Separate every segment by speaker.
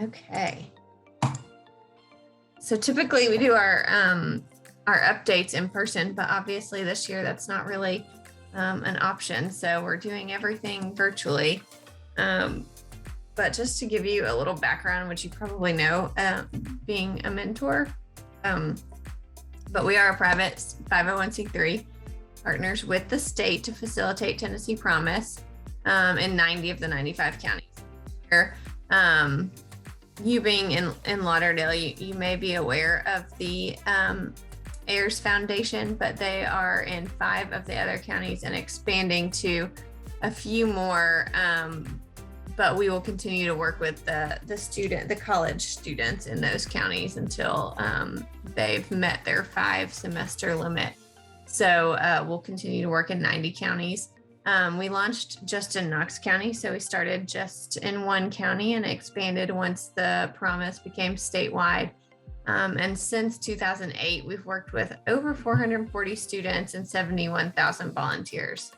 Speaker 1: Okay. So typically we do our updates in person, but obviously this year that's not really an option. So we're doing everything virtually. But just to give you a little background, which you probably know, being a mentor, but we are a private 501c3 partners with the state to facilitate Tennessee Promise in 90 of the 95 counties. Here, you being in Lauderdale, you may be aware of the AIRS Foundation, but they are in 5 of the other counties and expanding to a few more. But we will continue to work with the college students in those counties until they've met their 5-semester limit. So we'll continue to work in 90 counties. We launched just in Knox County. So we started just in one county and expanded once the promise became statewide. And since 2008, we've worked with over 440 students and 71,000 volunteers.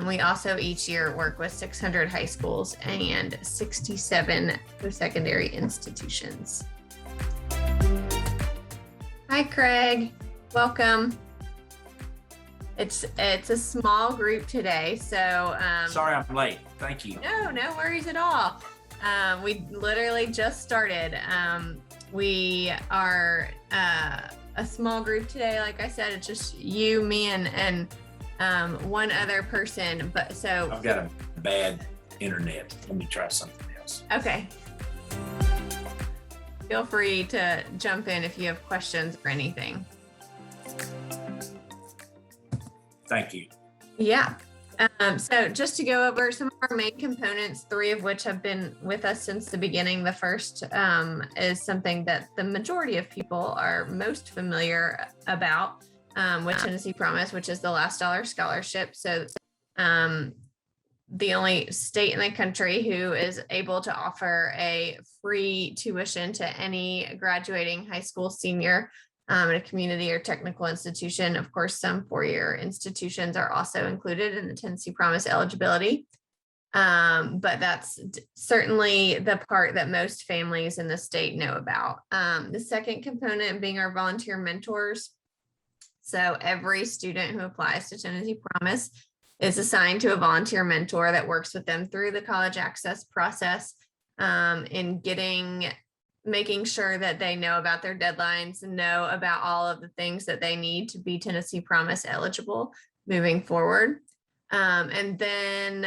Speaker 1: We also each year work with 600 high schools and 67 post-secondary institutions. Hi, Craig. Welcome. It's a small group today, so
Speaker 2: sorry I'm late. Thank you.
Speaker 1: No worries at all. We literally just started. We are a small group today. Like I said, it's just you, me, and one other person. But so
Speaker 2: I've got a bad internet. Let me try something else.
Speaker 1: Okay. Feel free to jump in if you have questions or anything.
Speaker 2: Thank you.
Speaker 1: Yeah. So just to go over some of our main components, 3 of which have been with us since the beginning. The first is something that the majority of people are most familiar about with Tennessee Promise, which is the Last Dollar Scholarship. So the only state in the country who is able to offer a free tuition to any graduating high school senior at a community or technical institution. Of course, some 4-year institutions are also included in the Tennessee Promise eligibility. But that's certainly the part that most families in the state know about. The second component being our volunteer mentors. So every student who applies to Tennessee Promise is assigned to a volunteer mentor that works with them through the college access process in making sure that they know about their deadlines and know about all of the things that they need to be Tennessee Promise eligible moving forward. And then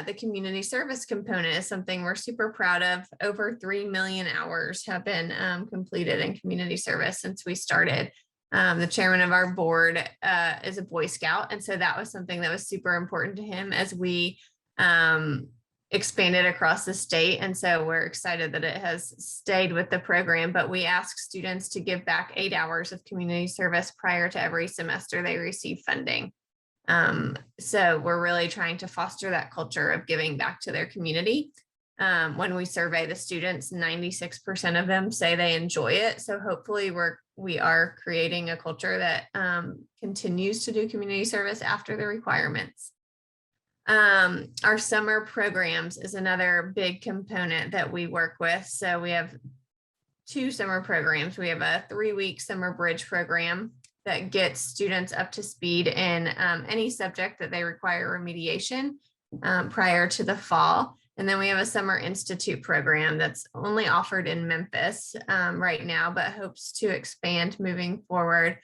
Speaker 1: the community service component is something we're super proud of. Over 3 million hours have been completed in community service since we started. The chairman of our board is a Boy Scout. And so that was something that was super important to him as we expanded across the state. And so we're excited that it has stayed with the program, but we ask students to give back 8 hours of community service prior to every semester they receive funding. So we're really trying to foster that culture of giving back to their community. When we survey the students, 96% of them say they enjoy it. So hopefully we are creating a culture that continues to do community service after the requirements. Our summer programs is another big component that we work with. So we have 2 summer programs. We have a 3-week summer bridge program that gets students up to speed in any subject that they require remediation prior to the fall. And then we have a summer institute program that's only offered in Memphis right now, but hopes to expand moving forward.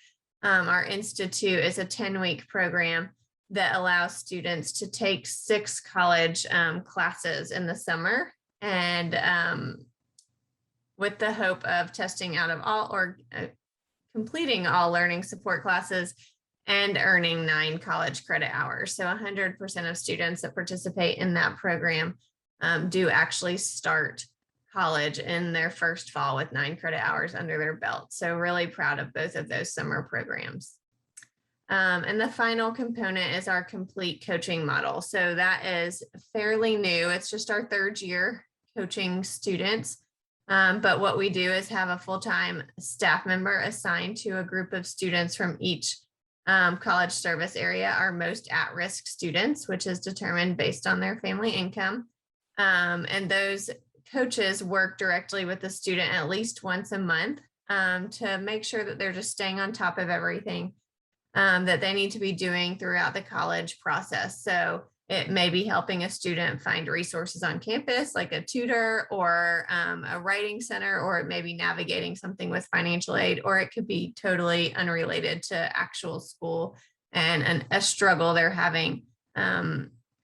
Speaker 1: Our institute is a 10-week program that allows students to take 6 college classes in the summer, and with the hope of testing out of all or completing all learning support classes and earning 9 college credit hours. So 100% of students that participate in that program do actually start college in their first fall with 9 credit hours under their belt. So really proud of both of those summer programs. And the final component is our complete coaching model. So that is fairly new. It's just our 3rd year coaching students. But what we do is have a full-time staff member assigned to a group of students from each college service area, our most at-risk students, which is determined based on their family income. And those coaches work directly with the student at least once a month to make sure that they're just staying on top of everything that they need to be doing throughout the college process. So it may be helping a student find resources on campus, like a tutor or a writing center, or it may be navigating something with financial aid, or it could be totally unrelated to actual school and a struggle they're having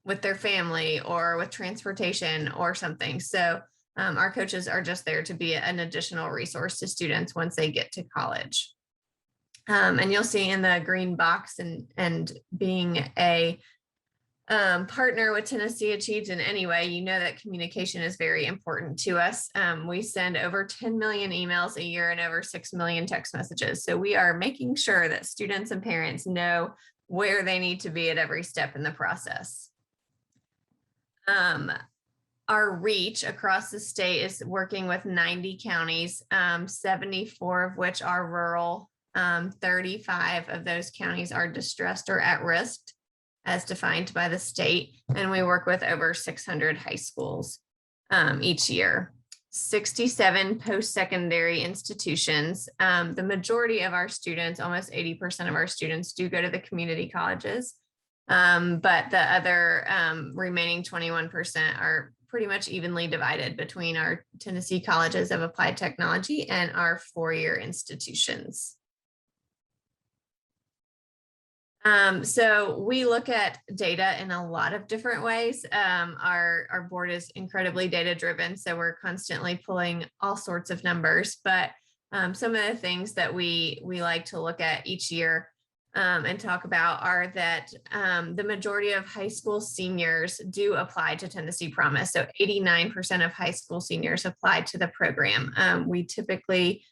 Speaker 1: with their family or with transportation or something. So our coaches are just there to be an additional resource to students once they get to college. And you'll see in the green box and being a partner with tnAchieves in any way, you know that communication is very important to us. We send over 10 million emails a year and over 6 million text messages. So we are making sure that students and parents know where they need to be at every step in the process. Our reach across the state is working with 90 counties, 74 of which are rural. 35 of those counties are distressed or at risk as defined by the state. And we work with over 600 high schools each year. 67 post-secondary institutions. The majority of our students, almost 80% of our students, do go to the community colleges. But the other remaining 21% are pretty much evenly divided between our Tennessee colleges of applied technology and our four-year institutions. So we look at data in a lot of different ways. Our board is incredibly data driven, so we're constantly pulling all sorts of numbers, but some of the things that we like to look at each year and talk about are that the majority of high school seniors do apply to Tennessee Promise. So 89% of high school seniors apply to the program. We typically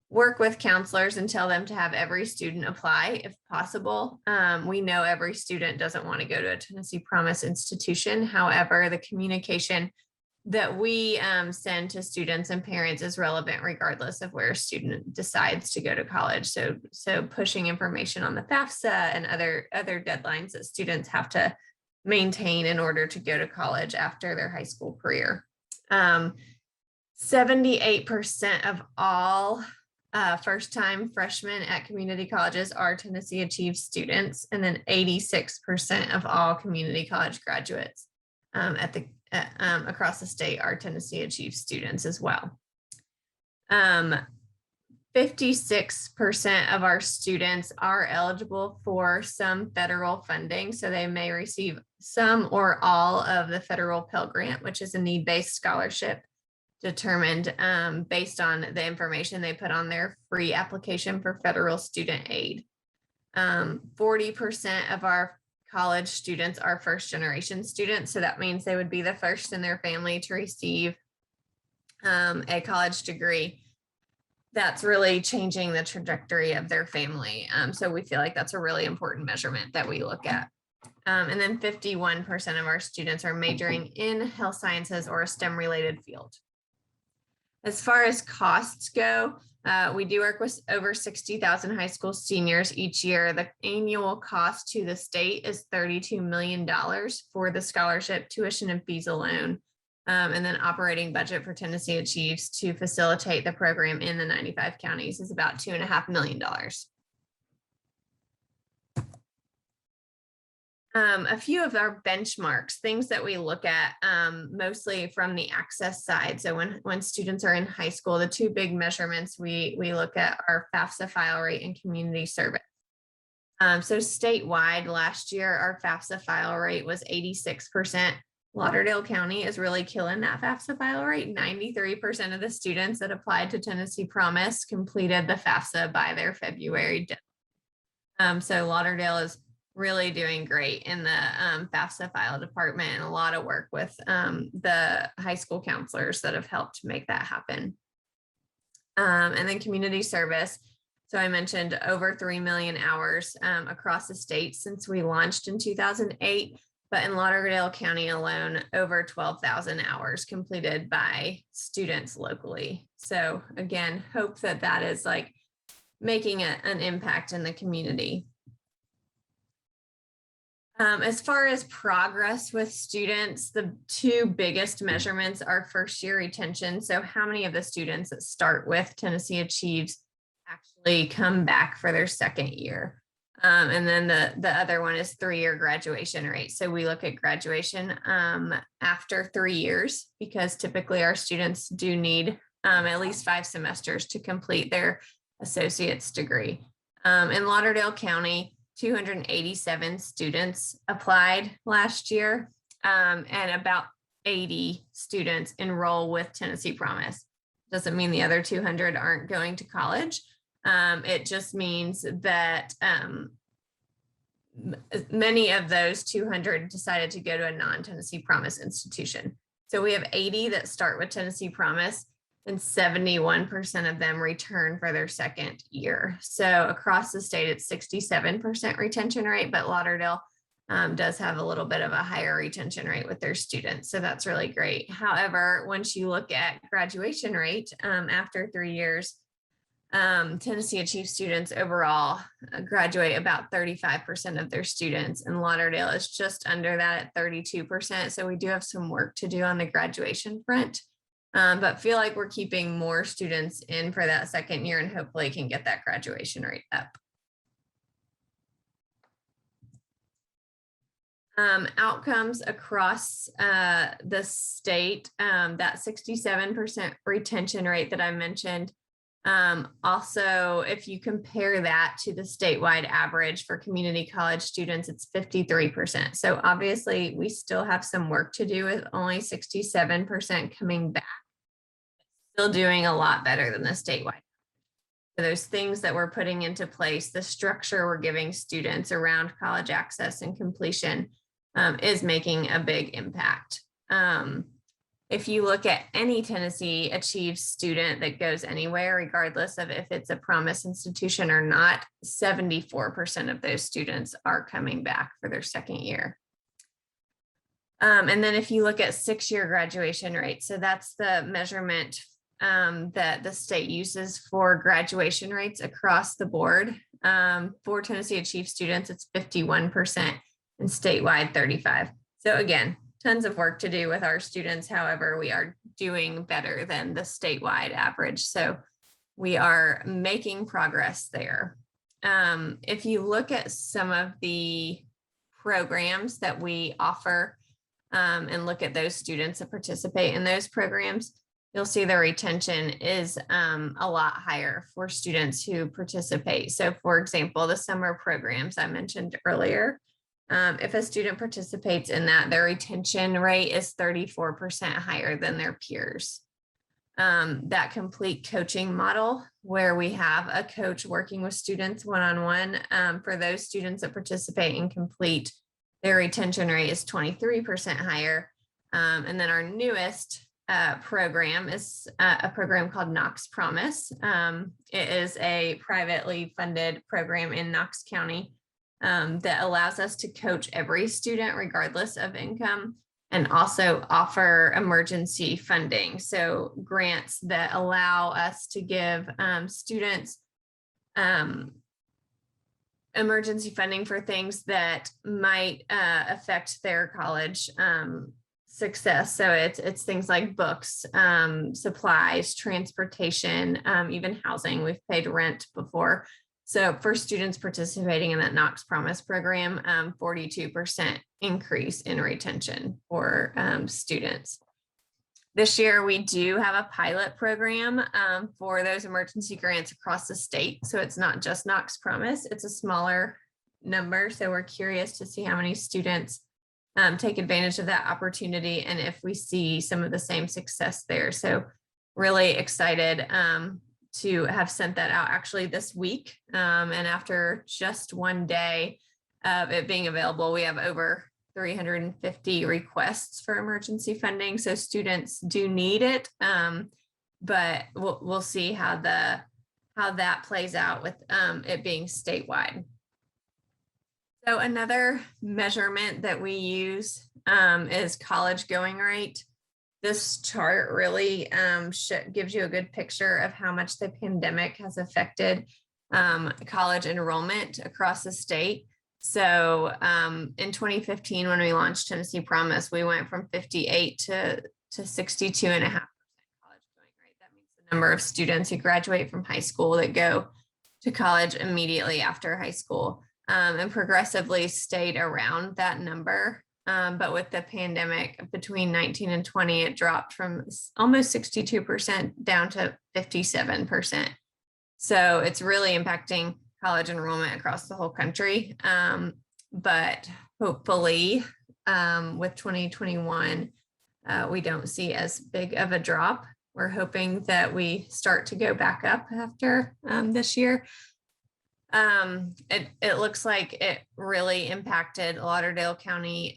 Speaker 1: work with counselors and tell them to have every student apply if possible. We know every student doesn't want to go to a Tennessee Promise institution. However, the communication that we send to students and parents is relevant regardless of where a student decides to go to college. So pushing information on the FAFSA and other deadlines that students have to maintain in order to go to college after their high school career. 78% of all first-time freshmen at community colleges are tnAchieves students, and then 86% of all community college graduates across the state are tnAchieves students as well. 56% of our students are eligible for some federal funding, so they may receive some or all of the federal Pell Grant, which is a need-based scholarship determined based on the information they put on their free application for federal student aid. 40% of our college students are first generation students. So that means they would be the first in their family to receive a college degree. That's really changing the trajectory of their family. So we feel like that's a really important measurement that we look at. And then 51% of our students are majoring in health sciences or a STEM related field. As far as costs go, we do work with over 60,000 high school seniors each year. The annual cost to the state is $32 million for the scholarship, tuition, and fees alone. And then operating budget for tnAchieves to facilitate the program in the 95 counties is about $2.5 million. A few of our benchmarks, things that we look at mostly from the access side. So when students are in high school, the two big measurements we look at are FAFSA file rate and community service. So statewide last year, our FAFSA file rate was 86%. Lauderdale County is really killing that FAFSA file rate. 93% of the students that applied to Tennessee Promise completed the FAFSA by their February deadline. So Lauderdale is really doing great in the FAFSA file department, and a lot of work with the high school counselors that have helped make that happen. And then community service. So I mentioned over 3 million hours across the state since we launched in 2008, but in Lauderdale County alone, over 12,000 hours completed by students locally. So again, hope that that is like making an impact in the community. As far as progress with students, the two biggest measurements are first year retention. So how many of the students that start with Tennessee Achieves actually come back for their second year? And then the other one is 3-year graduation rate. So we look at graduation after 3 years, because typically our students do need at least 5 semesters to complete their associate's degree. In Lauderdale County, 287 students applied last year, and about 80 students enroll with Tennessee Promise. Doesn't mean the other 200 aren't going to college. It just means that many of those 200 decided to go to a non-Tennessee Promise institution. So we have 80 that start with Tennessee Promise, and 71% of them return for their second year. So across the state, it's 67% retention rate, but Lauderdale does have a little bit of a higher retention rate with their students. So that's really great. However, once you look at graduation rate after 3 years, Tennessee Achieves students overall graduate about 35% of their students, and Lauderdale is just under that at 32%. So we do have some work to do on the graduation front. But feel like we're keeping more students in for that second year, and hopefully can get that graduation rate up. Outcomes across the state, that 67% retention rate that I mentioned. Also, if you compare that to the statewide average for community college students, it's 53%. So obviously we still have some work to do with only 67% coming back. Still doing a lot better than the statewide. So those things that we're putting into place, the structure we're giving students around college access and completion is making a big impact. If you look at any Tennessee Achieves student that goes anywhere, regardless of if it's a Promise institution or not, 74% of those students are coming back for their second year. And then if you look at 6-year graduation rate, so that's the measurement that the state uses for graduation rates across the board. For Tennessee Achieves students, it's 51%, and statewide 35%. So again, tons of work to do with our students. However, we are doing better than the statewide average. So we are making progress there. If you look at some of the programs that we offer and look at those students that participate in those programs, you'll see the retention is a lot higher for students who participate. So for example, the summer programs I mentioned earlier, if a student participates in that, their retention rate is 34% higher than their peers. That complete coaching model, where we have a coach working with students one-on-one, for those students that participate and complete, their retention rate is 23% higher. And then our newest program is a program called Knox Promise. It is a privately funded program in Knox County that allows us to coach every student regardless of income, and also offer emergency funding. So grants that allow us to give students emergency funding for things that might affect their college success. So it's things like books, supplies, transportation, even housing. We've paid rent before. So for students participating in that Knox Promise program, 42% increase in retention for students. This year, we do have a pilot program for those emergency grants across the state. So it's not just Knox Promise, it's a smaller number. So we're curious to see how many students take advantage of that opportunity and if we see some of the same success there. So really excited to have sent that out actually this week. And after just one day of it being available, we have over 350 requests for emergency funding. So students do need it, but we'll see how that plays out with it being statewide. So another measurement that we use is college going rate. This chart really gives you a good picture of how much the pandemic has affected college enrollment across the state. So in 2015, when we launched Tennessee Promise, we went from 58 to 62.5% college going rate. That means the number of students who graduate from high school that go to college immediately after high school, and progressively stayed around that number. But with the pandemic between 19 and 20, it dropped from almost 62% down to 57%. So it's really impacting college enrollment across the whole country. But hopefully with 2021, we don't see as big of a drop. We're hoping that we start to go back up after this year. It looks like it really impacted Lauderdale County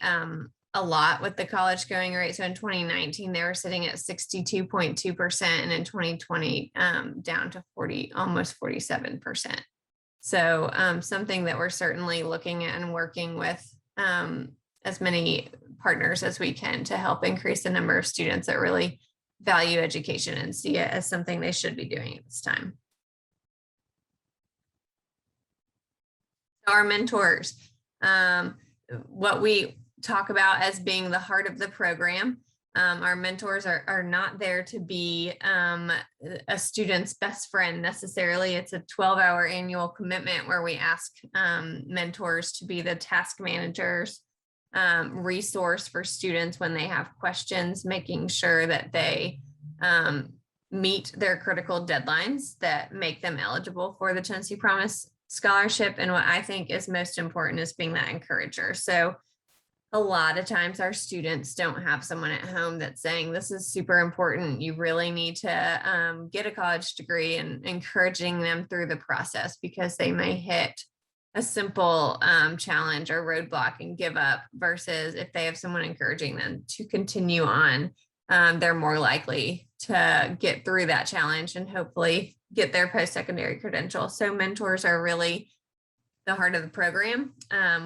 Speaker 1: a lot with the college going rate. So in 2019, they were sitting at 62.2%, and in 2020, down to almost 47%. So something that we're certainly looking at and working with as many partners as we can to help increase the number of students that really value education and see it as something they should be doing at this time. Our mentors, what we talk about as being the heart of the program. Our mentors are not there to be a student's best friend necessarily. It's a 12-hour annual commitment where we ask mentors to be the task managers, resource for students when they have questions, making sure that they meet their critical deadlines that make them eligible for the Tennessee Promise scholarship. And what I think is most important is being that encourager. So a lot of times our students don't have someone at home that's saying, this is super important, you really need to get a college degree, and encouraging them through the process, because they may hit a simple challenge or roadblock and give up, versus if they have someone encouraging them to continue on, they're more likely to get through that challenge and hopefully get their post-secondary credential. So mentors are really the heart of the program.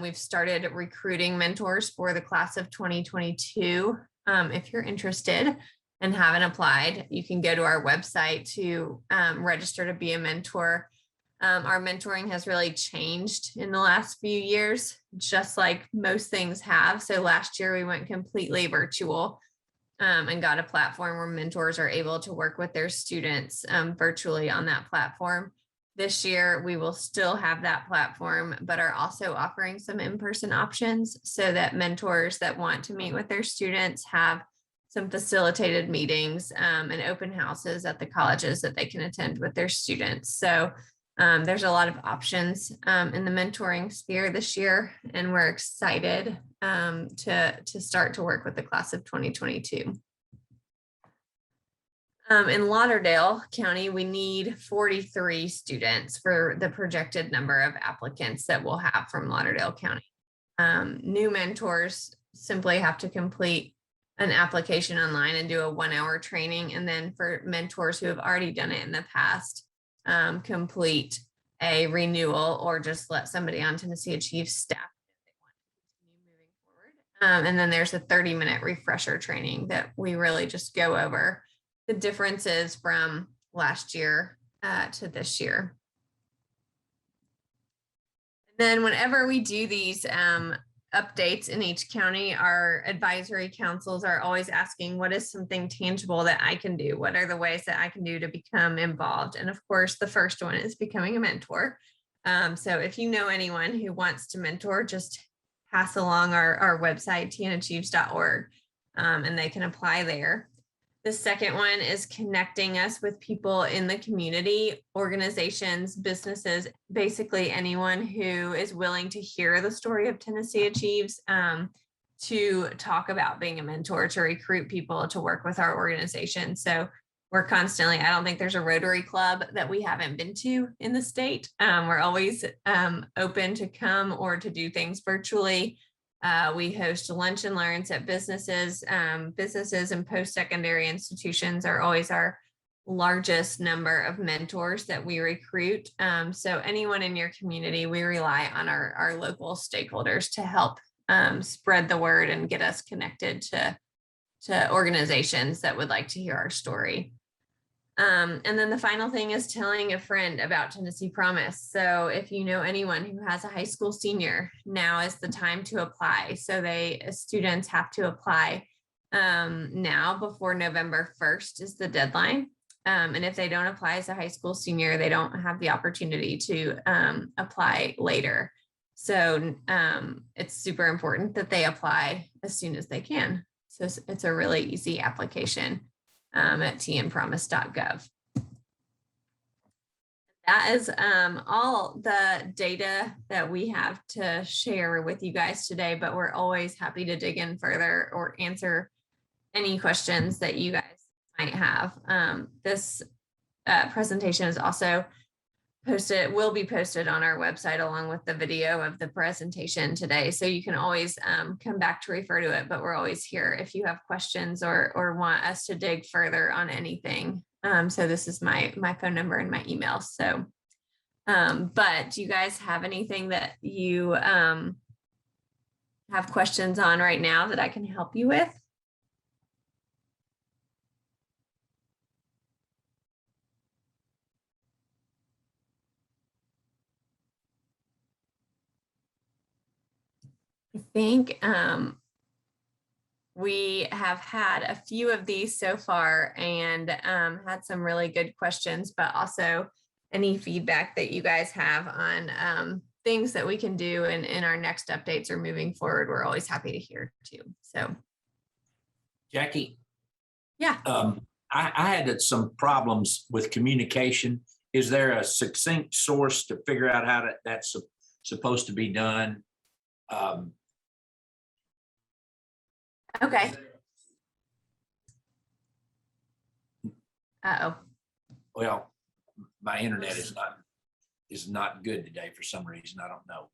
Speaker 1: We've started recruiting mentors for the class of 2022. If you're interested and haven't applied, you can go to our website to register to be a mentor. Our mentoring has really changed in the last few years, just like most things have. So last year we went completely virtual and got a platform where mentors are able to work with their students virtually on that platform. This year, we will still have that platform, but are also offering some in-person options so that mentors that want to meet with their students have some facilitated meetings and open houses at the colleges that they can attend with their students. So there's a lot of options in the mentoring sphere this year, and we're excited to start to work with the class of 2022. In Lauderdale County, we need 43 students for the projected number of applicants that we'll have from Lauderdale County. New mentors simply have to complete an application online and do a 1-hour training. And then for mentors who have already done it in the past, complete a renewal or just let somebody on tnAchieves staff if they want to continue moving forward. And then there's a 30-minute refresher training that we really just go over the differences from last year to this year. And then whenever we do these updates in each county, our advisory councils are always asking, what is something tangible that I can do? What are the ways that I can do to become involved? And of course, the first one is becoming a mentor. So if you know anyone who wants to mentor, just pass along our website, tnAchieves.org, and they can apply there. The second one is connecting us with people in the community, organizations, businesses, basically anyone who is willing to hear the story of tnAchieves, to talk about being a mentor, to recruit people to work with our organization. So we're constantly, I don't think there's a Rotary Club that we haven't been to in the state. We're always open to come or to do things virtually. We host lunch and learns at businesses. Businesses and post-secondary institutions are always our largest number of mentors that we recruit. So anyone in your community, we rely on our local stakeholders to help spread the word and get us connected to organizations that would like to hear our story. And then the final thing is telling a friend about Tennessee Promise. So if you know anyone who has a high school senior, now is the time to apply. So students have to apply now before November 1st is the deadline. And if they don't apply as a high school senior, they don't have the opportunity to apply later. So it's super important that they apply as soon as they can. So it's a really easy application at tnpromise.gov. That is all the data that we have to share with you guys today, but we're always happy to dig in further or answer any questions that you guys might have. This presentation is also will be posted on our website along with the video of the presentation today. So you can always come back to refer to it, but we're always here if you have questions or want us to dig further on anything. So this is my phone number and my email. So, but do you guys have anything that you have questions on right now that I can help you with? I think we have had a few of these so far and had some really good questions, but also any feedback that you guys have on things that we can do in our next updates or moving forward. We're always happy to hear too. So,
Speaker 2: Jackie.
Speaker 1: Yeah.
Speaker 2: I had some problems with communication. Is there a succinct source to figure out how that's supposed to be done?
Speaker 1: Okay. Uh-oh.
Speaker 2: Well, my internet is not good today for some reason. I don't know.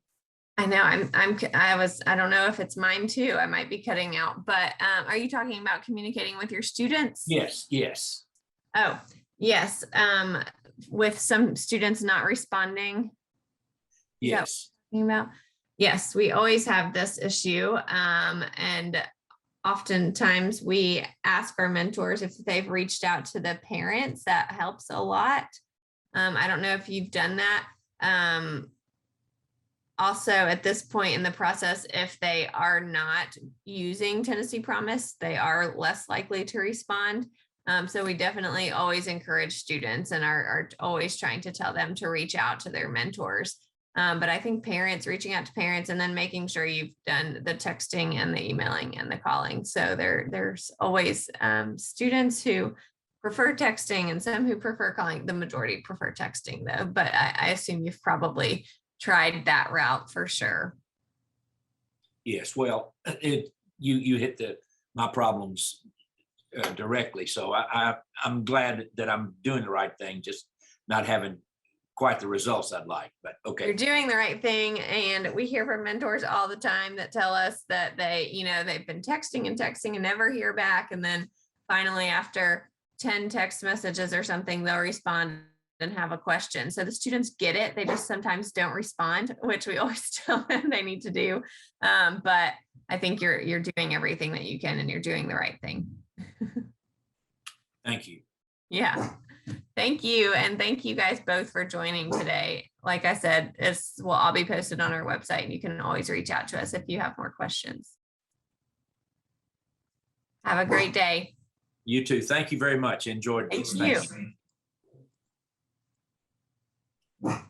Speaker 1: I know I don't know if it's mine too. I might be cutting out, but are you talking about communicating with your students?
Speaker 2: Yes.
Speaker 1: Oh, yes. With some students not responding.
Speaker 2: Yes.
Speaker 1: Yes, we always have this issue. And oftentimes we ask our mentors if they've reached out to the parents. That helps a lot. I don't know if you've done that. Also, at this point in the process, if they are not using Tennessee Promise, they are less likely to respond. So we definitely always encourage students and are always trying to tell them to reach out to their mentors. But I think reaching out to parents and then making sure you've done the texting and the emailing and the calling. So there's always students who prefer texting and some who prefer calling. The majority prefer texting though, but I assume you've probably tried that route for sure.
Speaker 2: Yes, well, you hit my problems directly. So I'm glad that I'm doing the right thing, just not having quite the results I'd like, but okay.
Speaker 1: You're doing the right thing. And we hear from mentors all the time that tell us that they've been texting and never hear back. And then finally, after 10 text messages or something, they'll respond and have a question. So the students get it. They just sometimes don't respond, which we always tell them they need to do. But I think you're doing everything that you can and you're doing the right thing.
Speaker 2: Thank you.
Speaker 1: Yeah. Thank you. And thank you guys both for joining today. Like I said, this will all be posted on our website and you can always reach out to us if you have more questions. Have a great day.
Speaker 2: You too. Thank you very much. Enjoyed this.
Speaker 1: Thank you.
Speaker 2: Thank you.